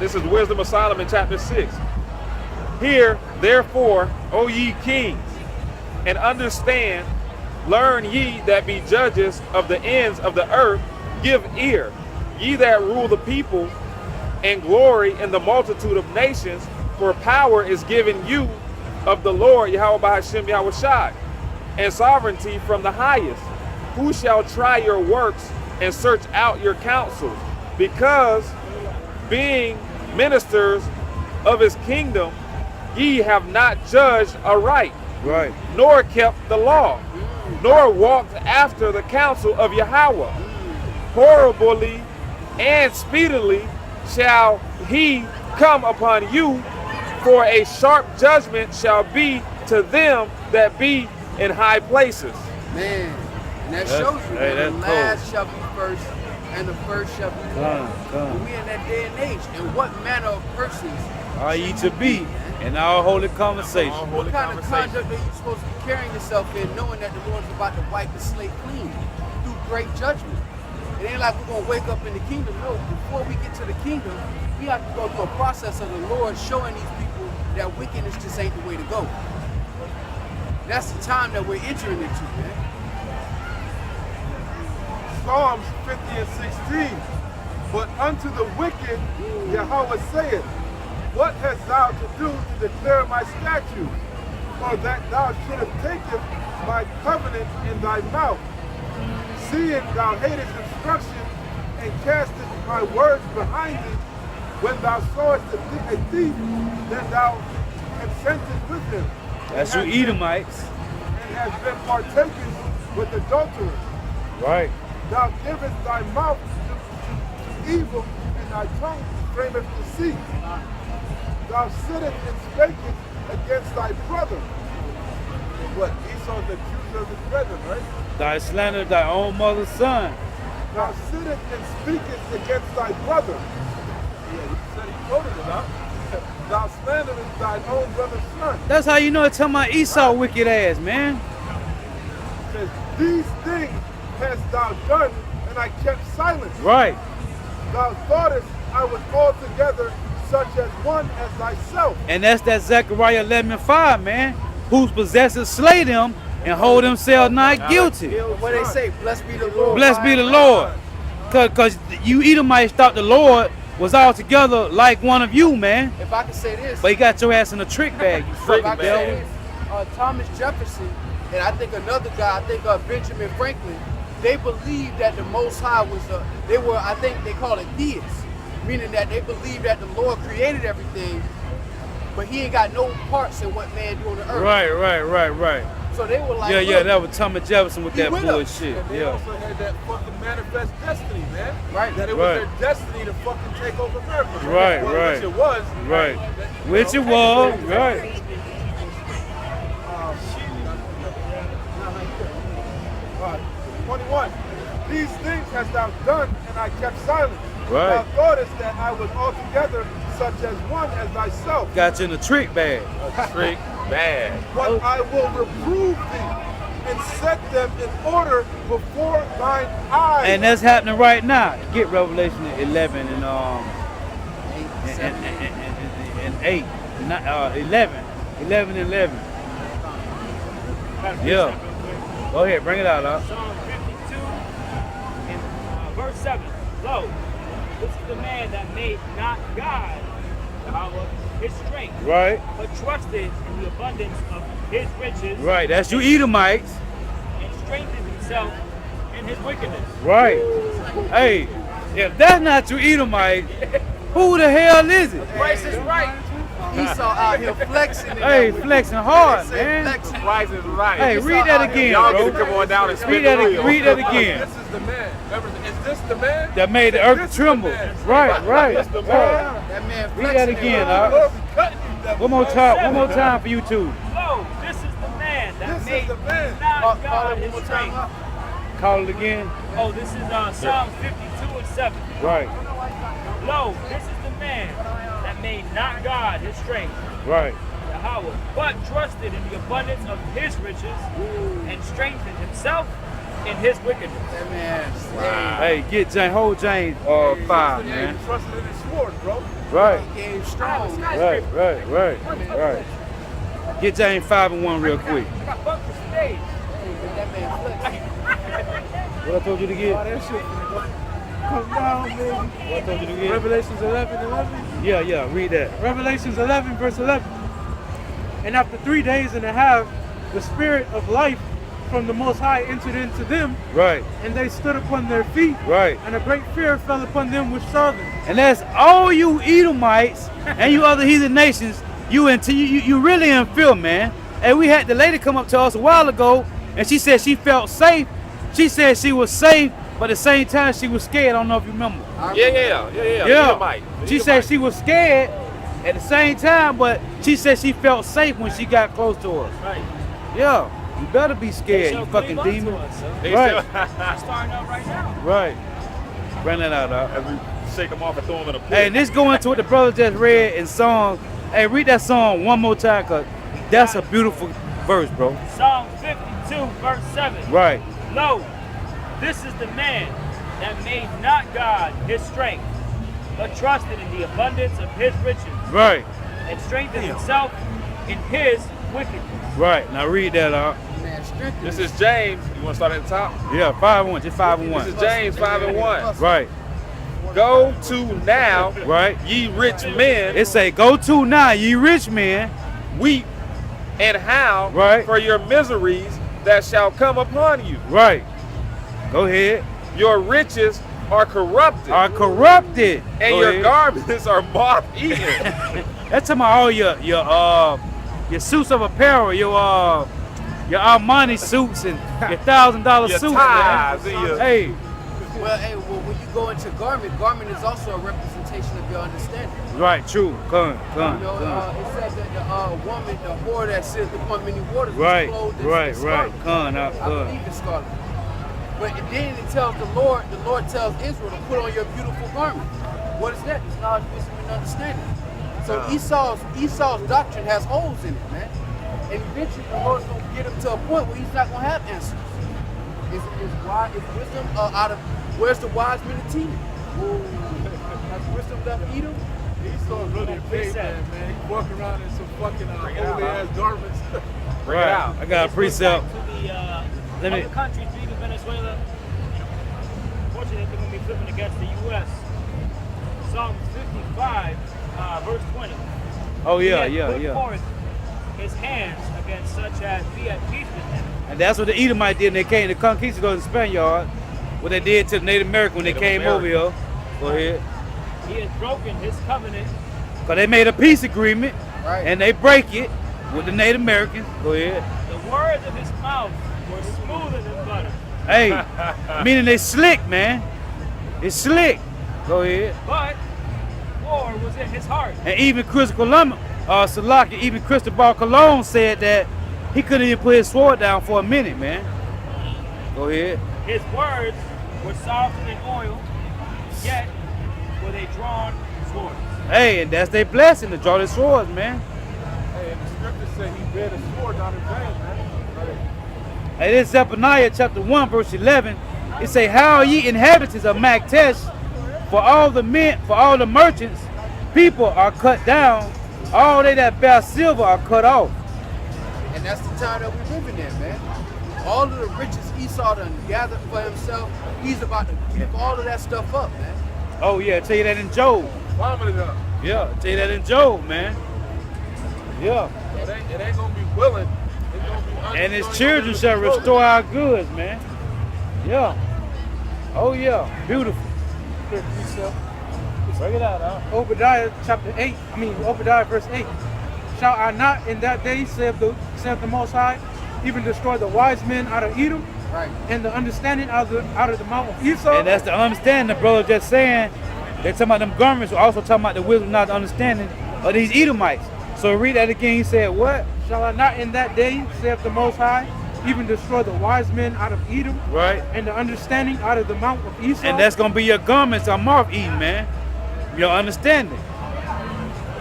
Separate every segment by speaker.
Speaker 1: This is Wisdom of Solomon, chapter 6. Hear, therefore, O ye kings, and understand, learn ye that be judges of the ends of the earth, give ear, ye that rule the people, and glory in the multitude of nations, for power is given you of the Lord, YAHAWASHI, YAHAWASHI, and sovereignty from the highest. Who shall try your works and search out your counsels? Because being ministers of his kingdom, ye have not judged aright, nor kept the law, nor walked after the counsel of Yahweh. Horribly and speedily shall he come upon you, for a sharp judgment shall be to them that be in high places.
Speaker 2: Man, and that shows you that the last shall be first, and the first shall be last. We in that day and age, and what manner of persons
Speaker 3: are ye to be in our holy conversation?
Speaker 2: What kind of conduct are you supposed to be carrying yourself in, knowing that the Lord is about to wipe the slate clean through great judgment? It ain't like we're gonna wake up in the kingdom. No, before we get to the kingdom, we have to go through a process of the Lord showing these people that wickedness just ain't the way to go. That's the time that we're entering into, man.
Speaker 4: Psalms 50 and 16. But unto the wicked, Yahweh saith, what hast thou to do to declare my statutes, or that thou shouldest taketh my covenant in thy mouth? Seeing thou hatest instruction, and castest my words behind thee, when thou sawest a thief, then thou consentest with him.
Speaker 3: That's you Edomites.
Speaker 4: And has been partaken with adulterers.
Speaker 3: Right.
Speaker 4: Thou givest thy mouth to evil, and thy tongue frameth deceit. Thou sittest and spakest against thy brother. What? Esau's the accuser of his brethren, right?
Speaker 3: Thy slander thy own mother's son.
Speaker 4: Thou sittest and speakest against thy brother. Yeah, he said he quoted it, huh? Thou slanderest thine own brother's son.
Speaker 3: That's how you know it's talking about Esau wicked ass, man.
Speaker 4: It says, these things hast thou done, and I kept silence.
Speaker 3: Right.
Speaker 4: Thou thoughtest I was altogether such as one as thyself.
Speaker 3: And that's that Zechariah 11:5, man. Whose possessors slay them and hold themselves not guilty.
Speaker 2: What they say, blessed be the Lord.
Speaker 3: Blessed be the Lord. Because you Edomites thought the Lord was altogether like one of you, man.
Speaker 2: If I can say this.
Speaker 3: But he got your ass in a trick bag, you fucking devil.
Speaker 2: Thomas Jefferson, and I think another guy, I think Benjamin Franklin, they believed that the Most High was they were, I think they call it deists, meaning that they believed that the Lord created everything, but he ain't got no parts in what man do on the earth.
Speaker 3: Right.
Speaker 2: So they were like,
Speaker 3: yeah, that was Thomas Jefferson with that
Speaker 4: And
Speaker 3: bullshit.
Speaker 4: they also had that fucking manifest destiny, man.
Speaker 2: Right.
Speaker 4: That it was their destiny to fucking take over America.
Speaker 3: Right.
Speaker 4: Which it was.
Speaker 3: Right. Which it was, right.
Speaker 4: 21. These things hast thou done, and I kept silent.
Speaker 3: Right.
Speaker 4: Thou thoughtest that I was altogether such as one as thyself.
Speaker 3: Got you in a trick bag.
Speaker 1: Trick bag.
Speaker 4: But I will reprove thee and set them in order before thine eyes.
Speaker 3: And that's happening right now. Get Revelation 11 and 8, 11 and 11. Yeah. Go ahead, bring it out, huh?
Speaker 5: Psalm 52 and verse 7. Lo, this is the man that made not God his strength,
Speaker 3: Right.
Speaker 5: but trusted in the abundance of his riches.
Speaker 3: Right, that's you Edomites.
Speaker 5: And strengthened himself in his wickedness.
Speaker 3: Right. Hey, if that's not you Edomite, who the hell is it?
Speaker 2: Price is right. Esau out here flexing.
Speaker 3: Hey, flexing hard, man.
Speaker 1: Price is right.
Speaker 3: Hey, read that again,
Speaker 1: Y'all
Speaker 3: bro.
Speaker 1: get to come on down and spin
Speaker 3: Read
Speaker 1: the
Speaker 3: that,
Speaker 1: wheel.
Speaker 3: read that again.
Speaker 4: This is the man. Remember, is this the man?
Speaker 3: That made the earth tremble. Right.
Speaker 4: This the man.
Speaker 2: That man flexing.
Speaker 3: Read that again, huh? One more time for you two.
Speaker 5: Lo, this is the man that
Speaker 4: This
Speaker 5: made
Speaker 4: is the man.
Speaker 5: not God his strength.
Speaker 3: Call it again.
Speaker 5: Oh, this is Psalms 52 and 7.
Speaker 3: Right.
Speaker 5: Lo, this is the man that made not God his strength,
Speaker 3: Right.
Speaker 5: Yahweh, but trusted in the abundance of his riches and strengthened himself in his wickedness.
Speaker 2: That man.
Speaker 3: Hey, get James, hold James 5, man.
Speaker 4: He trusted in his sword, bro.
Speaker 3: Right.
Speaker 2: He came strong.
Speaker 3: Right. Get James 5 and 1 real quick.
Speaker 5: I got bumped for stage.
Speaker 2: That man flex.
Speaker 3: What I told you to get?
Speaker 4: Oh, that shit finna come down, baby.
Speaker 3: What I told you to get?
Speaker 4: Revelations 11:11.
Speaker 3: Yeah, read that.
Speaker 6: Revelations 11, verse 11. And after 3 days and a half, the spirit of life from the Most High entered into them,
Speaker 3: Right,
Speaker 6: and they stood upon their feet,
Speaker 3: right.
Speaker 6: and a great fear fell upon them which saw them.
Speaker 3: And that's all you Edomites and you other heathen nations, you really in fear, man. And we had the lady come up to us a while ago, and she said she felt safe. She said she was safe, but at the same time she was scared. I don't know if you remember.
Speaker 1: Yeah. Edomite.
Speaker 3: She said she was scared at the same time, but she said she felt safe when she got close to us.
Speaker 5: Right.
Speaker 3: Yeah, you better be scared, you
Speaker 5: Shall
Speaker 3: fucking
Speaker 5: cleave unto
Speaker 3: demon.
Speaker 5: us, so
Speaker 1: They
Speaker 3: Right.
Speaker 5: it's starting out right now.
Speaker 3: Right. Bring that out, dog.
Speaker 1: As we shake them off and throw them in a pit.
Speaker 3: Hey, and this going to what the brother just read in song. Hey, read that song one more time, cause that's a beautiful verse, bro.
Speaker 5: Psalm 52, verse 7.
Speaker 3: Right.
Speaker 5: Lo, this is the man that made not God his strength, but trusted in the abundance of his riches,
Speaker 3: Right.
Speaker 5: and strengthened himself in his wickedness.
Speaker 3: Right. Now read that out.
Speaker 2: Man, strengthen.
Speaker 1: This is James. You want to start at the top?
Speaker 3: Yeah, 5-1, just 5 and
Speaker 1: This
Speaker 3: 1.
Speaker 1: is James 5 and 1.
Speaker 3: Right.
Speaker 1: Go to now,
Speaker 3: Right.
Speaker 1: ye rich men,
Speaker 3: It say, go to now, ye rich men.
Speaker 1: weep and howl
Speaker 3: Right.
Speaker 1: for your miseries that shall come upon you.
Speaker 3: Right. Go ahead.
Speaker 1: Your riches are corrupted,
Speaker 3: Are corrupted.
Speaker 1: and
Speaker 3: Go
Speaker 1: your
Speaker 3: ahead.
Speaker 1: garments are moth-eaten.
Speaker 3: That's talking about all your suits of apparel, your Armani suits and your $1,000
Speaker 1: Your
Speaker 3: suits,
Speaker 1: ties
Speaker 3: man.
Speaker 1: and your-
Speaker 3: Hey,
Speaker 2: Well, when you go into garment is also a representation of your understanding.
Speaker 3: right, true. Come.
Speaker 2: It says that the woman, the whore that sits upon many waters,
Speaker 3: Right,
Speaker 2: was clothed in
Speaker 3: right.
Speaker 2: scarlet.
Speaker 3: Come
Speaker 2: I believe it's scarlet. But then it tells the Lord tells Israel to put on your beautiful garment. What is that? It's knowledge, wisdom, and understanding. So Esau's doctrine has holes in it, man. And eventually the Lord's gonna get him to a point where he's not gonna have answers. Is wisdom out of where's the wise men of Tina? Has wisdom left Edom?
Speaker 4: Esau's really a caveman, man. He walking around in some fucking holy ass garments.
Speaker 1: Bring it out.
Speaker 3: I got a precept.
Speaker 5: To the
Speaker 3: Let me-
Speaker 5: other countries, even Venezuela, unfortunately, they're going to be flipping against the U.S. Psalm 55, verse 20.
Speaker 3: Oh yeah,
Speaker 5: He hath put
Speaker 3: yeah.
Speaker 5: forth his hands against such as be at peace with him.
Speaker 3: And that's what the Edomites did when they came to conquistadors in Spaniard. What they did to the Native American when they
Speaker 1: Native
Speaker 3: came over here. Go ahead.
Speaker 5: He has broken his covenant.
Speaker 3: Cause they made a peace agreement,
Speaker 2: Right.
Speaker 3: and they break it with the Native Americans. Go ahead.
Speaker 5: The words of his mouth were smoother than butter.
Speaker 3: Hey, meaning they slick, man. It's slick. Go ahead.
Speaker 5: But war was in his heart.
Speaker 3: And even Cristobal Columbus, Salaki, even Cristobal Colon said that he couldn't even put his sword down for a minute, man. Go ahead.
Speaker 5: His words were softer than oil, yet were they drawn swords.
Speaker 3: Hey, and that's their blessing to draw their swords, man.
Speaker 4: Hey, and the scripture said he bear the sword not in vain, man.
Speaker 3: Hey, this Zephaniah chapter 1, verse 11. It say, how ye inhabitants of Maktesh, for all the merchants, people are cut down. All they that bear silver are cut off.
Speaker 2: And that's the time that we're living in, man. All of the riches Esau done gathered for himself, he's about to give all of that stuff up, man.
Speaker 3: Oh yeah, I tell you that in Job.
Speaker 4: Vomit it up.
Speaker 3: Yeah, I tell you that in Job, man. Yeah.
Speaker 4: It ain't gonna be willing. It's gonna be
Speaker 3: And his children shall restore our goods, man. Yeah. Oh yeah, beautiful. Break it out, huh?
Speaker 6: Obadiah chapter 8, Obadiah verse 8. Shall I not in that day, saith the Most High, even destroy the wise men out of Edom,
Speaker 2: Right.
Speaker 6: and the understanding out of the mount of Esau?
Speaker 3: And that's the understanding, the brother just saying. They're talking about them garments, we're also talking about the wisdom, not the understanding of these Edomites. So read that again, he said what?
Speaker 6: Shall I not in that day, saith the Most High, even destroy the wise men out of Edom,
Speaker 3: Right.
Speaker 6: and the understanding out of the mount of Esau?
Speaker 3: And that's gonna be your garments are moth eating, man. Your understanding.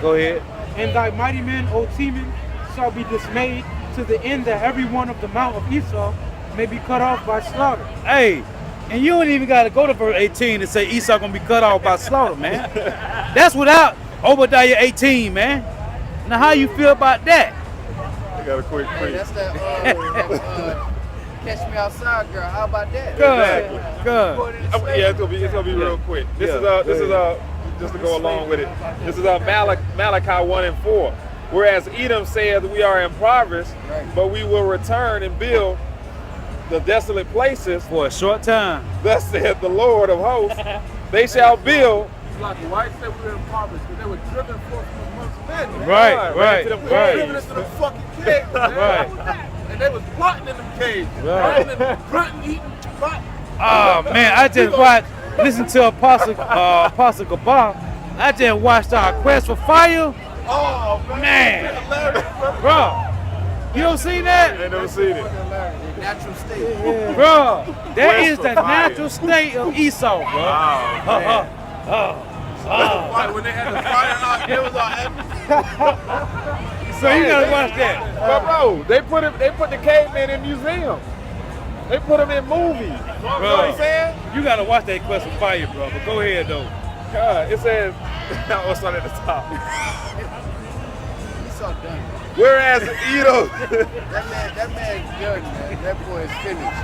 Speaker 3: Go ahead.
Speaker 6: And thy mighty men, O Teman, shall be dismayed to the end that every one of the mount of Esau may be cut off by slaughter.
Speaker 3: Hey, and you don't even got to go to verse 18 to say Esau gonna be cut off by slaughter, man. That's without Obadiah 18, man. Now, how you feel about that?
Speaker 1: I got a quick
Speaker 2: Hey,
Speaker 1: preach.
Speaker 2: that's that Catch Me Outside girl. How about that?
Speaker 3: Good, good.
Speaker 1: Yeah, it's gonna be real quick. This is just to go along with it. This is Malachi 1 and 4. Whereas Edom said we are impoverished, but we will return and build the desolate places.
Speaker 3: For a short time.
Speaker 1: Thus said the Lord of hosts. They shall build.
Speaker 4: Like the whites said we were impoverished, but they were driven forth from amongst men. Man.
Speaker 3: Right,
Speaker 1: Right
Speaker 3: right,
Speaker 1: to them
Speaker 3: right.
Speaker 4: Driven into the fucking caves, man.
Speaker 3: Right.
Speaker 4: And they was plotting in them caves.
Speaker 3: Right.
Speaker 4: Grunting, eating, plotting.
Speaker 3: Oh man, I just watched, listen to Apostle GABAR. I just watched our Quest for Fire.
Speaker 4: Oh,
Speaker 3: Man.
Speaker 4: Hilarious, bro.
Speaker 3: Bro, you don't see
Speaker 1: I
Speaker 3: that?
Speaker 1: ain't never seen it.
Speaker 2: Natural state.
Speaker 3: Bro, that
Speaker 1: Quest
Speaker 3: is
Speaker 1: for
Speaker 3: the
Speaker 1: Fire.
Speaker 3: natural state of Esau, bro.
Speaker 1: Wow.
Speaker 4: When they had the fire out, it was all empty.
Speaker 3: So you gotta watch that.
Speaker 1: But bro, they put the cavemen in museums. They put them in movies. You know what I'm saying?
Speaker 3: You gotta watch that Quest for Fire, bro. But go ahead though.
Speaker 1: God, it says, I'll start at the top.
Speaker 2: Esau done.
Speaker 1: Whereas Edom,
Speaker 2: That man's done, man. That boy is finished.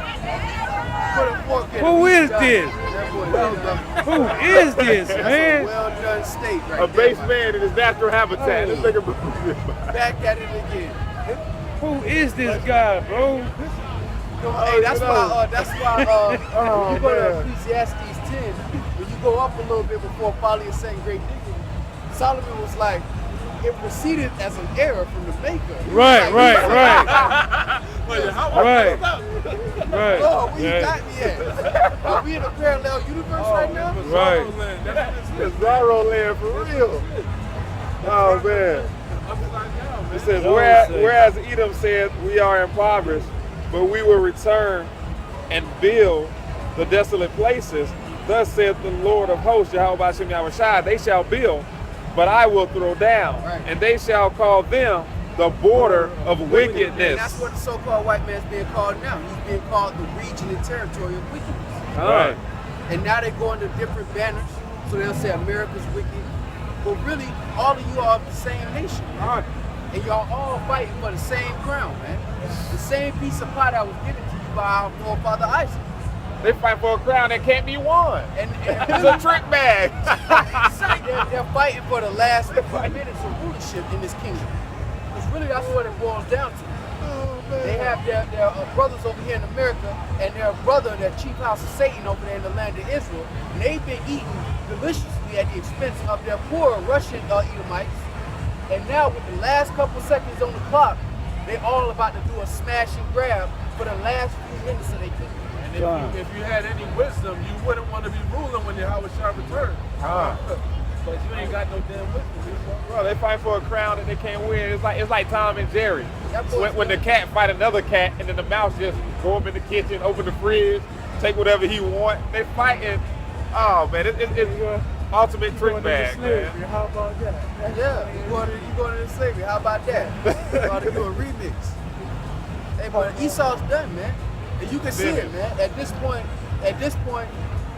Speaker 2: Put a fork in
Speaker 3: Who
Speaker 2: him.
Speaker 3: is
Speaker 2: He's done.
Speaker 3: this?
Speaker 2: That boy is done.
Speaker 3: Who is this,
Speaker 2: That's a
Speaker 3: man?
Speaker 2: well done state right
Speaker 1: a
Speaker 2: there.
Speaker 1: base man in his natural habitat. This nigga,
Speaker 2: Back at it again.
Speaker 3: Who is this guy, bro?
Speaker 2: Hey, that's why when you go to
Speaker 1: man.
Speaker 2: Ecclesiastes 10, when you go up a little bit before folly and saying great dignity, Solomon was like, it proceeded as an error from the maker. He was
Speaker 3: Right,
Speaker 2: like,
Speaker 3: right.
Speaker 4: Right.
Speaker 3: Right.
Speaker 2: Oh, where you
Speaker 3: Right.
Speaker 2: got me at? Are we in a parallel universe right now?
Speaker 3: Right.
Speaker 1: it's Zorro land for real. Oh man. It says, whereas Edom said we are impoverished, but we will return and build the desolate places. Thus said the Lord of hosts, YAHAWASHI, YAHAWASHI, they shall build, but I will throw down,
Speaker 2: Right.
Speaker 1: and they shall call them the border of
Speaker 2: And
Speaker 1: wickedness.
Speaker 2: that's what the so-called white man's being called now. He's being called the region and territory of wickedness.
Speaker 3: Right.
Speaker 2: And now they go under different banners. So they'll say America's wicked. But really, all of you are the same nation. And y'all all fighting for the same crown, man. The same piece of pie that was given to you by our forefather Isaac.
Speaker 1: They fight for a crown that can't be won.
Speaker 2: And
Speaker 1: It's a trick bag.
Speaker 2: they're fighting for the last 50 minutes of rulership in this kingdom. Because really, that's what it boils down to. They have their brothers over here in America and their brother, their chief house of Satan over there in the land of Israel. And they've been eating deliciously at the expense of their poor Russian Edomites. And now with the last couple seconds on the clock, they all about to do a smash and grab for the last few minutes of their kingdom.
Speaker 4: And if you had any wisdom, you wouldn't want to be ruling when YAHAWASHI returned. But you ain't got no damn wisdom.
Speaker 1: Bro, they fight for a crown that they can't win. It's like Tom and Jerry.
Speaker 2: That boy's
Speaker 1: When the cat fight another cat, and then the mouse just go up in the kitchen, open the fridge, take whatever he want. They fighting. Oh man, it's ultimate trick bag, man.
Speaker 6: How about that?
Speaker 2: Yeah, you going to the slavery. How about that? About to do a remix. Hey, but Esau's done, man. And you can see it, man. At this point,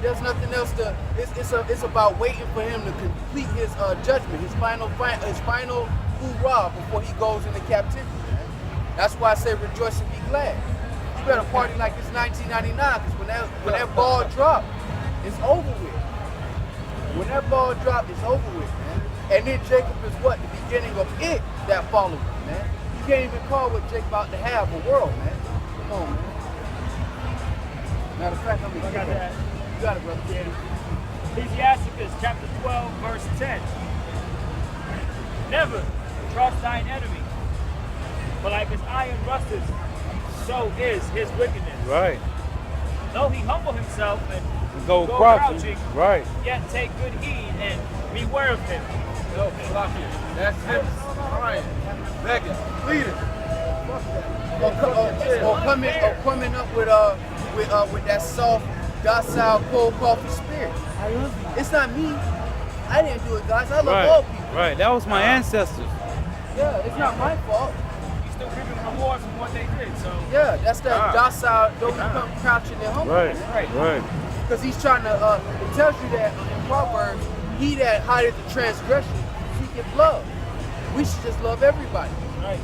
Speaker 2: there's nothing else to. It's about waiting for him to complete his judgment, his final hoorah before he goes into captivity, man. That's why I say rejoice and be glad. You better party like it's 1999, because when that ball drop, it's over with. When that ball drop, it's over with, man. And then Jacob is what? The beginning of it that followed, man. You can't even call what Jacob about to have a world, man. Come on, man. Matter of fact, I'm gonna get that. You got it, brother.
Speaker 5: Ecclesiasticus chapter 12, verse 10. Never trust thine enemy, for like as iron rusteth, so is his wickedness.
Speaker 3: Right.
Speaker 5: Though he humble himself and
Speaker 3: Go
Speaker 5: go
Speaker 3: crouching.
Speaker 5: crouching,
Speaker 3: Right.
Speaker 5: yet take good heed and beware of him.
Speaker 4: No, fuck it. That's him crying, begging, pleading.
Speaker 2: Or coming up with that soft, docile, cold coffee spirit.
Speaker 6: I love you.
Speaker 2: It's not me. I didn't do it, guys. I love all
Speaker 3: Right.
Speaker 2: people.
Speaker 3: Right. That was my ancestors.
Speaker 2: Yeah, it's not my fault.
Speaker 5: He's still reaping rewards from what they did. So
Speaker 2: Yeah, that's that docile, don't become crouching and humble.
Speaker 3: Right.
Speaker 5: right.
Speaker 3: Right.
Speaker 2: Because he's trying to, it tells you that in Proverbs, he that hideth the transgression, seeketh love. We should just love everybody.
Speaker 5: Right.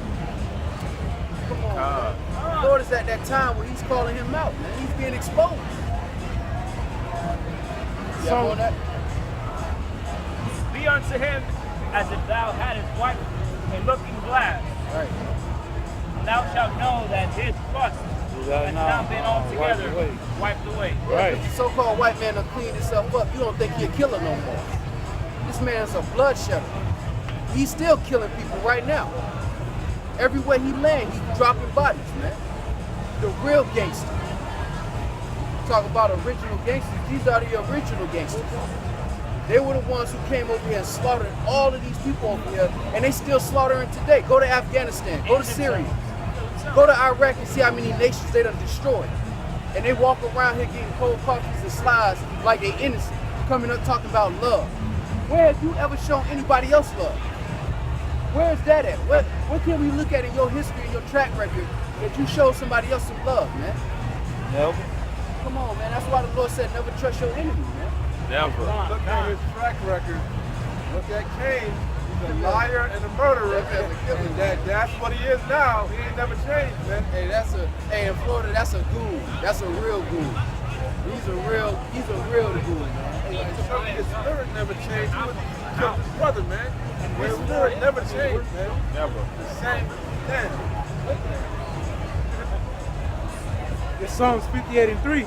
Speaker 2: Come on, man. The Lord is at that time where he's calling him out, man. He's being exposed. Yeah, on that?
Speaker 5: Be unto him as if thou hadst wiped a looking glass.
Speaker 2: Right.
Speaker 5: And thou shalt know that his trust has not been altogether wiped away.
Speaker 3: Right.
Speaker 2: If the so-called white man will clean himself up, you don't think he'll kill her no more. This man's a bloodshedder. He's still killing people right now. Everywhere he lands, he's dropping bodies, man. The real gangster. Talk about original gangsters. These are the original gangsters. They were the ones who came over here and slaughtered all of these people over here, and they still slaughtering today. Go to Afghanistan, go to Syria, go to Iraq and see how many nations they done destroyed. And they walk around here getting cold coffees and slides like they innocent, coming up talking about love. Where have you ever shown anybody else love? Where is that at? What can we look at in your history and your track record that you showed somebody else some love, man?
Speaker 3: Never.
Speaker 2: Come on, man. That's why the Lord said never trust your enemy, man.
Speaker 1: Never.
Speaker 4: Look at his track record. Look at Cain. He's a liar and a murderer. And that's what he is now. He ain't never changed, man.
Speaker 2: Hey, in Florida, that's a goon. That's a real goon. He's a real goon, man.
Speaker 4: His spirit never changed. He killed his brother, man. His spirit never changed, man.
Speaker 1: Never.
Speaker 4: The same thing.
Speaker 6: In Psalms 58:3,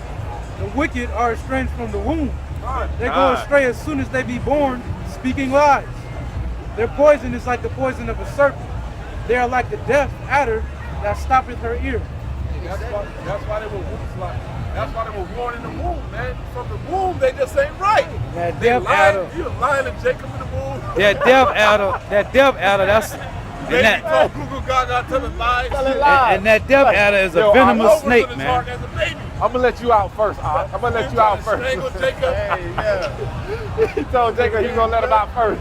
Speaker 6: the wicked are estranged from the womb.
Speaker 4: God.
Speaker 6: They go astray as soon as they be born, speaking lies. Their poison is like the poison of a serpent. They are like the deaf adder that stoppeth her ear.
Speaker 4: That's why they were that's why they were born in the womb, man. From the womb, they just ain't right.
Speaker 3: That
Speaker 4: They
Speaker 3: deaf
Speaker 4: lying,
Speaker 3: adder.
Speaker 4: you lying to Jacob in the womb.
Speaker 3: That deaf adder, that's
Speaker 4: Baby
Speaker 3: and
Speaker 4: told Google Gaga telling lies.
Speaker 3: and that deaf adder is a
Speaker 1: Yo,
Speaker 3: venomous
Speaker 4: Over
Speaker 3: snake,
Speaker 4: to his
Speaker 3: man.
Speaker 4: heart as a baby.
Speaker 1: I'm gonna let you out first. I'm gonna let you out first.
Speaker 4: Strangle Jacob.
Speaker 2: Hey, yeah.
Speaker 1: He told Jacob he's gonna let him out first.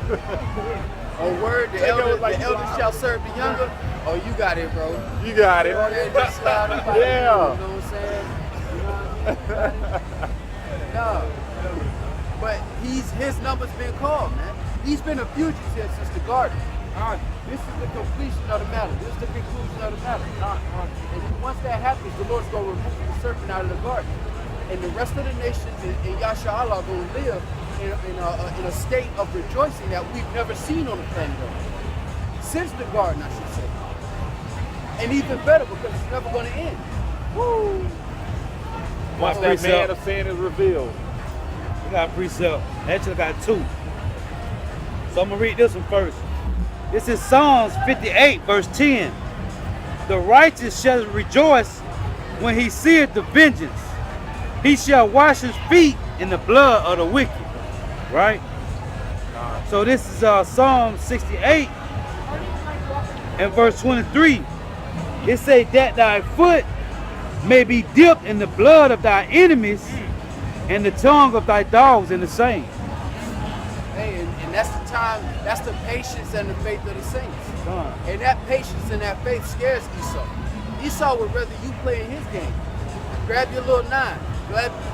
Speaker 2: A word, the elders shall serve the younger. Oh, you got it, bro.
Speaker 1: You got it.
Speaker 2: Go ahead, just slide up out of
Speaker 1: Yeah.
Speaker 2: here, you know what I'm saying? You know what I mean? No. But his number's been called, man. He's been a fugitive since the garden. This is the completion of the matter. This is the conclusion of the matter. And once that happens, the Lord's going to remove the serpent out of the garden. And the rest of the nations in Yasharahla are going to live in a state of rejoicing that we've never seen on the planet Earth. Since the garden, I should say. And even better, because it's never going to end. Woo!
Speaker 1: Once that man of sin is revealed.
Speaker 3: We got a precept. Actually, I got two. So I'm going to read this one first. This is Psalms 58, verse 10. The righteous shall rejoice when he seeth the vengeance. He shall wash his feet in the blood of the wicked. Right? So this is Psalm 68 and verse 23. It say that thy foot may be dipped in the blood of thy enemies and the tongue of thy dogs in the same.
Speaker 2: Hey, and that's the time, that's the patience and the faith of the saints. And that patience and that faith scares Esau. Esau would rather you play in his game. Grab your little 9.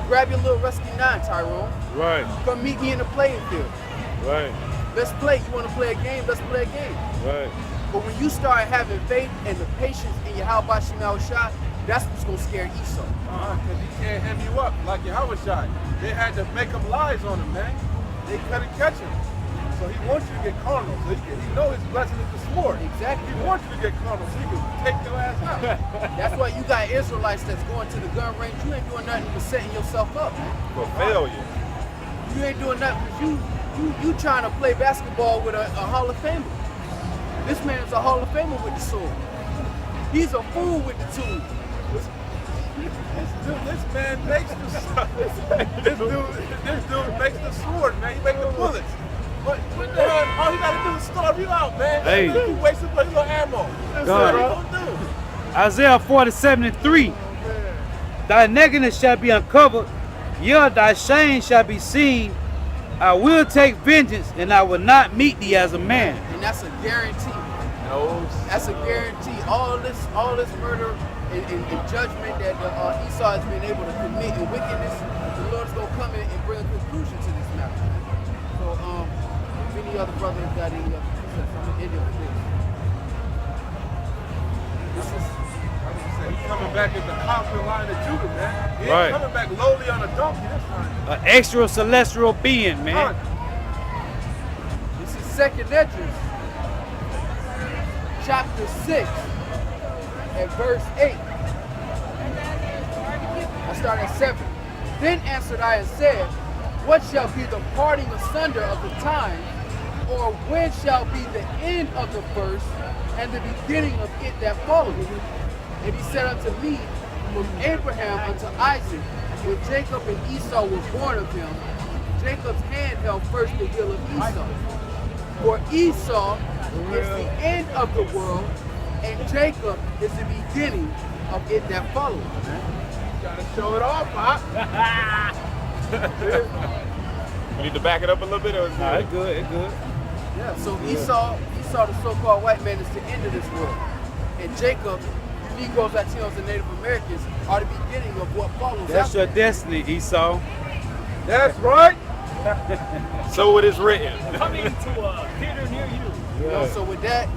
Speaker 2: Grab your little rusty 9, Tyrone.
Speaker 3: Right,
Speaker 2: Come meet me in the playing field.
Speaker 3: right,
Speaker 2: Let's play. You want to play a game? Let's play a game.
Speaker 3: right.
Speaker 2: But when you start having faith and the patience in YAHAWASHI, that's what's going to scare Esau.
Speaker 4: Because he can't hem you up like YAHAWASHI. They had to make him lies on him, man. They couldn't catch him. So he wants you to get carnal. So he knows his blessing is the sword.
Speaker 2: Exactly.
Speaker 4: He wants you to get carnal so he can take your ass out.
Speaker 2: That's why you got Israelites that's going to the gun range. You ain't doing nothing but setting yourself up, man.
Speaker 1: For failure.
Speaker 2: You ain't doing nothing but you trying to play basketball with a Hall of Famer. This man's a Hall of Famer with the sword. He's a fool with the tool.
Speaker 4: This man makes this dude makes the sword, man. He makes the bullets. But what the hell? All he gotta do is starve you out, man.
Speaker 3: Hey.
Speaker 4: You wasting a little ammo. That's
Speaker 3: God.
Speaker 4: what he gonna do.
Speaker 3: Isaiah 47:3. Thy nakedness shall be uncovered, yea, thy shame shall be seen. I will take vengeance, and I will not meet thee as a man.
Speaker 2: And that's a guarantee.
Speaker 1: knows.
Speaker 2: That's a guarantee. All this murder and judgment that Esau has been able to commit in wickedness, the Lord's gonna come in and bring a conclusion to this matter. So, if any other brothers got any other concerns, I'm gonna end it with this. This is.
Speaker 4: He's coming back as the conquering line of Judah, man. He ain't
Speaker 1: Right.
Speaker 4: coming back lowly on a donkey this time.
Speaker 3: An extra celestial being, man.
Speaker 2: This is 2nd Esdras, chapter 6, and verse 8. I start at 7. Then answered I and said, what shall be the parting asunder of the time, or when shall be the end of the first, and the beginning of it that followeth? And he said unto me, from Abraham unto Isaac, when Jacob and Esau were born of him, Jacob's hand held first the heel of Esau. For Esau is the end of the world, and Jacob is the beginning of it that followeth.
Speaker 4: Gotta show it off, Pop.
Speaker 1: We need to back it up a little bit, or is
Speaker 3: Nah,
Speaker 1: it
Speaker 3: it's good, it's good.
Speaker 2: Yeah, so Esau, the so-called white man, is the end of this world. And Jacob, Negroes, Latinos, and Native Americans are the beginning of what follows
Speaker 3: That's
Speaker 2: after.
Speaker 3: your destiny, Esau.
Speaker 4: That's right.
Speaker 1: So it is written.
Speaker 5: Coming to a theater near you.
Speaker 2: You know, so with that,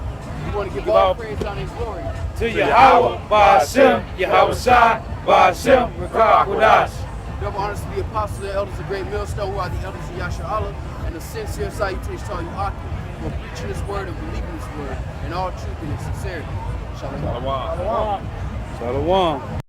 Speaker 2: we want to give all praise, honor, and glory.
Speaker 3: To Yahawah, Ba'ashem, Yahawashi, Ba'ashem, Rakakwadash.
Speaker 2: Double honors to the apostles and elders of Great Millstone, who are the elders of Yahawah, and a sincere salutation to all you Aki, for preaching this word and believing this word in all truth and in sincerity. Shalom.
Speaker 1: Shalom.
Speaker 3: Shalom.